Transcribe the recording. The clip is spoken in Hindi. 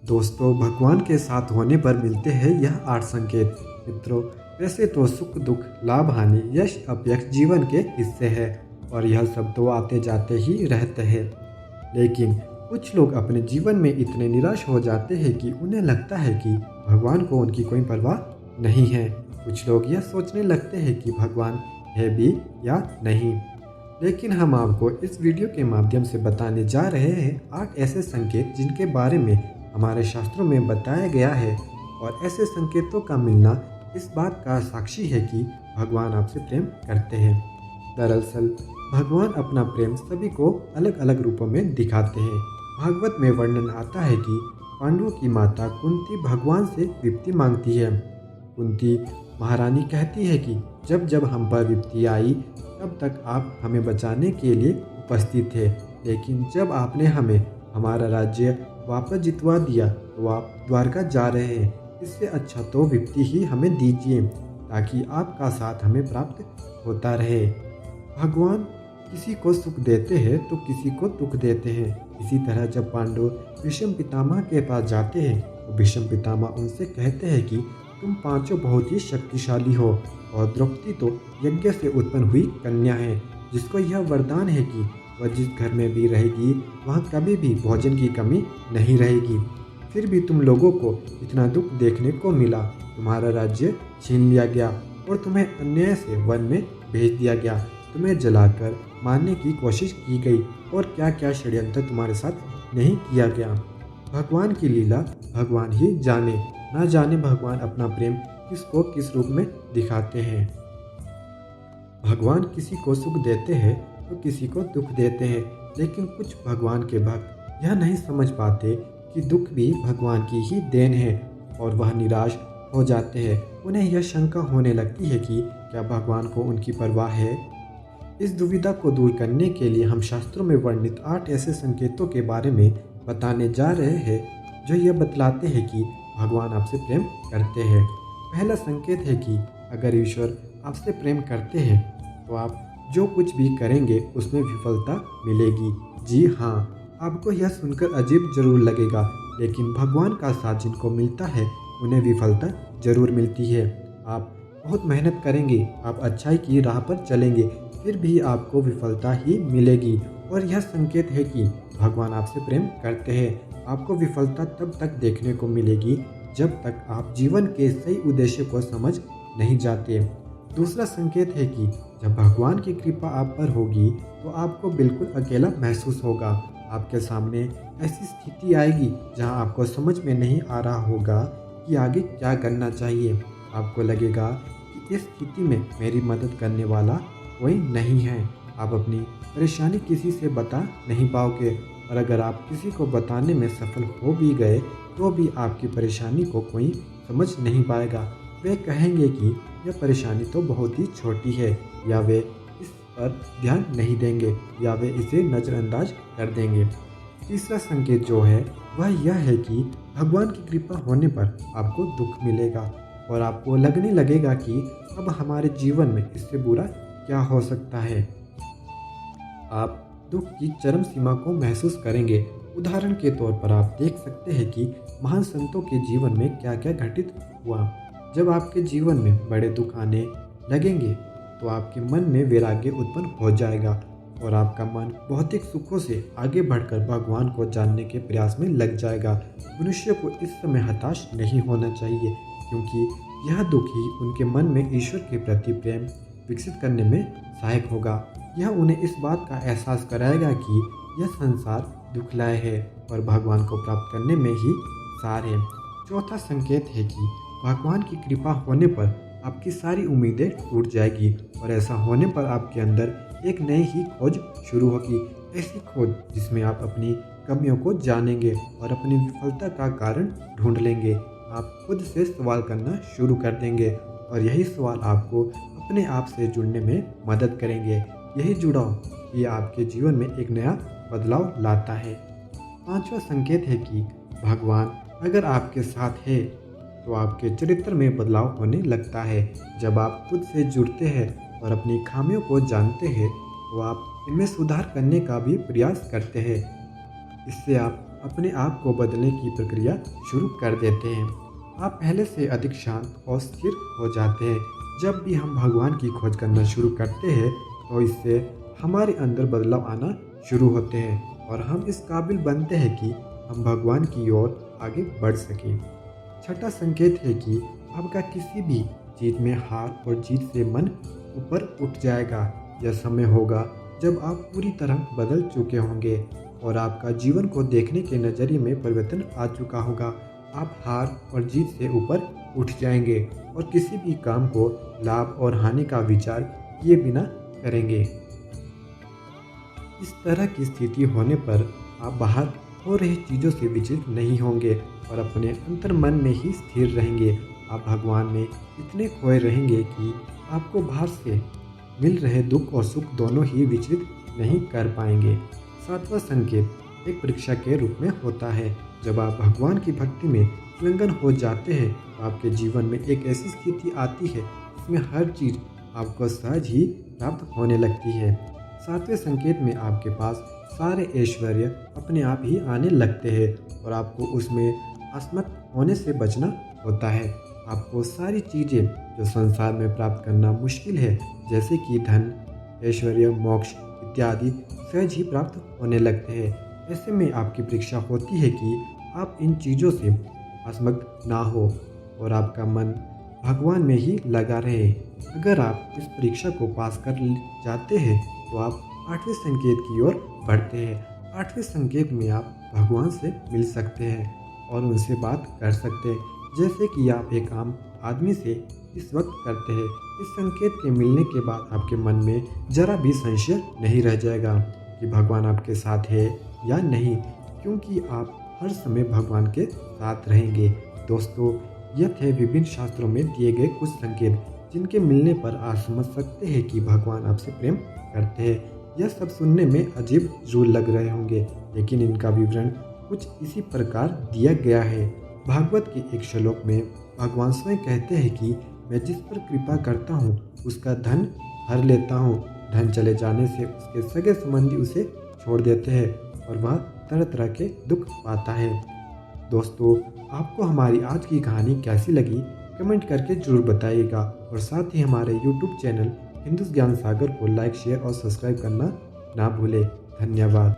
दोस्तों, भगवान के साथ होने पर मिलते हैं यह 8 संकेत। मित्रों, वैसे तो सुख दुख, लाभ हानि, यश अपयश जीवन के हिस्से हैं और यह सब तो आते जाते ही रहते हैं। लेकिन कुछ लोग अपने जीवन में इतने निराश हो जाते हैं कि उन्हें लगता है कि भगवान को उनकी कोई परवाह नहीं है। कुछ लोग यह सोचने लगते हैं कि भगवान है भी या नहीं। लेकिन हम आपको इस वीडियो के माध्यम से बताने जा रहे हैं 8 ऐसे संकेत जिनके बारे में हमारे शास्त्रों में बताया गया है, और ऐसे संकेतों का मिलना इस बात का साक्षी है कि भगवान आपसे प्रेम करते हैं। दरअसल भगवान अपना प्रेम सभी को अलग अलग रूपों में दिखाते हैं। भागवत में वर्णन आता है कि पांडवों की माता कुंती भगवान से विपत्ति मांगती है। कुंती महारानी कहती है कि जब जब हम पर विपत्ति आई तब तक आप हमें बचाने के लिए उपस्थित थे, लेकिन जब आपने हमें हमारा राज्य वापस जितवा दिया तो आप द्वारका जा रहे हैं। इससे अच्छा तो विपत्ति ही हमें दीजिए ताकि आपका साथ हमें प्राप्त होता रहे। भगवान किसी को सुख देते हैं तो किसी को दुख देते हैं। इसी तरह जब पांडव भीष्म पितामह के पास जाते हैं तो भीष्म पितामह उनसे कहते हैं कि तुम पांचों बहुत ही शक्तिशाली हो, और द्रौपदी तो यज्ञ से उत्पन्न हुई कन्या है जिसको यह वरदान है कि वह जिस घर में भी रहेगी वहाँ कभी भी भोजन की कमी नहीं रहेगी। फिर भी तुम लोगों को इतना दुख देखने को मिला। तुम्हारा राज्य छीन लिया गया और तुम्हें अन्याय से वन में भेज दिया गया। तुम्हें जलाकर मारने की कोशिश की गई और क्या क्या षड्यंत्र तुम्हारे साथ नहीं किया गया। भगवान की लीला भगवान ही जाने, ना जाने भगवान अपना प्रेम किसको किस रूप में दिखाते हैं। भगवान किसी को सुख देते हैं तो किसी को दुख देते हैं, लेकिन कुछ भगवान के भक्त यह नहीं समझ पाते कि दुख भी भगवान की ही देन है और वह निराश हो जाते हैं। उन्हें यह शंका होने लगती है कि क्या भगवान को उनकी परवाह है। इस दुविधा को दूर करने के लिए हम शास्त्रों में वर्णित 8 ऐसे संकेतों के बारे में बताने जा रहे हैं जो यह बतलाते हैं कि भगवान आपसे प्रेम करते हैं। पहला संकेत है कि अगर ईश्वर आपसे प्रेम करते हैं तो आप जो कुछ भी करेंगे उसमें विफलता मिलेगी। जी हाँ, आपको यह सुनकर अजीब जरूर लगेगा, लेकिन भगवान का साथ जिनको मिलता है उन्हें विफलता जरूर मिलती है। आप बहुत मेहनत करेंगे, आप अच्छाई की राह पर चलेंगे, फिर भी आपको विफलता ही मिलेगी, और यह संकेत है कि भगवान आपसे प्रेम करते हैं। आपको विफलता तब तक देखने को मिलेगी जब तक आप जीवन के सही उद्देश्य को समझ नहीं जाते। दूसरा संकेत है कि जब भगवान की कृपा आप पर होगी तो आपको बिल्कुल अकेला महसूस होगा। आपके सामने ऐसी स्थिति आएगी जहां आपको समझ में नहीं आ रहा होगा कि आगे क्या करना चाहिए। आपको लगेगा कि इस स्थिति में मेरी मदद करने वाला कोई नहीं है। आप अपनी परेशानी किसी से बता नहीं पाओगे, और अगर आप किसी को बताने में सफल हो भी गए तो भी आपकी परेशानी को कोई समझ नहीं पाएगा। वे कहेंगे कि यह परेशानी तो बहुत ही छोटी है, या वे इस पर ध्यान नहीं देंगे, या वे इसे नज़रअंदाज कर देंगे। तीसरा संकेत जो है वह यह है कि भगवान की कृपा होने पर आपको दुख मिलेगा और आपको लगने लगेगा कि अब हमारे जीवन में इससे बुरा क्या हो सकता है। आप दुख की चरम सीमा को महसूस करेंगे। उदाहरण के तौर पर आप देख सकते हैं कि महान संतों के जीवन में क्या क्या घटित हुआ। जब आपके जीवन में बड़े दुख आने लगेंगे तो आपके मन में वैराग्य उत्पन्न हो जाएगा और आपका मन भौतिक सुखों से आगे बढ़कर भगवान को जानने के प्रयास में लग जाएगा। मनुष्य को इस समय हताश नहीं होना चाहिए, क्योंकि यह दुख ही उनके मन में ईश्वर के प्रति प्रेम विकसित करने में सहायक होगा। यह उन्हें इस बात का एहसास कराएगा कि यह संसार दुखलाय है और भगवान को प्राप्त करने में ही सार है। चौथा संकेत है कि भगवान की कृपा होने पर आपकी सारी उम्मीदें टूट जाएगी, और ऐसा होने पर आपके अंदर एक नई ही खोज शुरू होगी। ऐसी खोज जिसमें आप अपनी कमियों को जानेंगे और अपनी विफलता का कारण ढूंढ लेंगे। आप खुद से सवाल करना शुरू कर देंगे और यही सवाल आपको अपने आप से जुड़ने में मदद करेंगे। यही जुड़ाव ही आपके जीवन में एक नया बदलाव लाता है। पांचवा संकेत है कि भगवान अगर आपके साथ है तो आपके चरित्र में बदलाव होने लगता है। जब आप खुद से जुड़ते हैं और अपनी खामियों को जानते हैं तो आप इनमें सुधार करने का भी प्रयास करते हैं। इससे आप अपने आप को बदलने की प्रक्रिया शुरू कर देते हैं। आप पहले से अधिक शांत और स्थिर हो जाते हैं। जब भी हम भगवान की खोज करना शुरू करते हैं तो इससे हमारे अंदर बदलाव आना शुरू होते हैं और हम इस काबिल बनते हैं कि हम भगवान की ओर आगे बढ़ सकें। छठा संकेत है कि आपका किसी भी चीज़ में हार और जीत से मन ऊपर उठ जाएगा। यह समय होगा जब आप पूरी तरह बदल चुके होंगे और आपका जीवन को देखने के नज़रिए में परिवर्तन आ चुका होगा। आप हार और जीत से ऊपर उठ जाएंगे और किसी भी काम को लाभ और हानि का विचार किए बिना करेंगे। इस तरह की स्थिति होने पर आप बाहर हो रही चीज़ों से विचलित नहीं होंगे और अपने अंतर मन में ही स्थिर रहेंगे। आप भगवान में इतने खोए रहेंगे कि आपको बाहर से मिल रहे दुख और सुख दोनों ही विचलित नहीं कर पाएंगे। सातवां संकेत एक परीक्षा के रूप में होता है। जब आप भगवान की भक्ति में संलग्न हो जाते हैं तो आपके जीवन में एक ऐसी स्थिति आती है जिसमें हर चीज़ आपको सहज ही प्राप्त होने लगती है। सातवें संकेत में आपके पास सारे ऐश्वर्य अपने आप ही आने लगते हैं और आपको उसमें असमर्थ होने से बचना होता है। आपको सारी चीज़ें जो संसार में प्राप्त करना मुश्किल है, जैसे कि धन, ऐश्वर्य, मोक्ष इत्यादि, सहज ही प्राप्त होने लगते हैं। ऐसे में आपकी परीक्षा होती है कि आप इन चीज़ों से असमर्थ ना हो और आपका मन भगवान में ही लगा रहे। अगर आप इस परीक्षा को पास कर जाते हैं तो आप आठवें संकेत की ओर बढ़ते हैं। आठवें संकेत में आप भगवान से मिल सकते हैं और उनसे बात कर सकते हैं, जैसे कि आप एक आम आदमी से इस वक्त करते हैं। इस संकेत के मिलने के बाद आपके मन में जरा भी संशय नहीं रह जाएगा कि भगवान आपके साथ है या नहीं, क्योंकि आप हर समय भगवान के साथ रहेंगे। दोस्तों, यह थे विभिन्न शास्त्रों में दिए गए कुछ संकेत जिनके मिलने पर आप समझ सकते हैं कि भगवान आपसे प्रेम करते हैं। यह सब सुनने में अजीब जरूर लग रहे होंगे, लेकिन इनका विवरण कुछ इसी प्रकार दिया गया है। भागवत के एक श्लोक में भगवान स्वयं कहते हैं कि मैं जिस पर कृपा करता हूँ उसका धन हर लेता हूँ। धन चले जाने से उसके सगे संबंधी उसे छोड़ देते हैं और वह तरह तरह के दुख पाता है। दोस्तों, आपको हमारी आज की कहानी कैसी लगी कमेंट करके जरूर बताइएगा और साथ ही हमारे YouTube चैनल हिंदू ज्ञान सागर को लाइक, शेयर और सब्सक्राइब करना ना भूलें। धन्यवाद।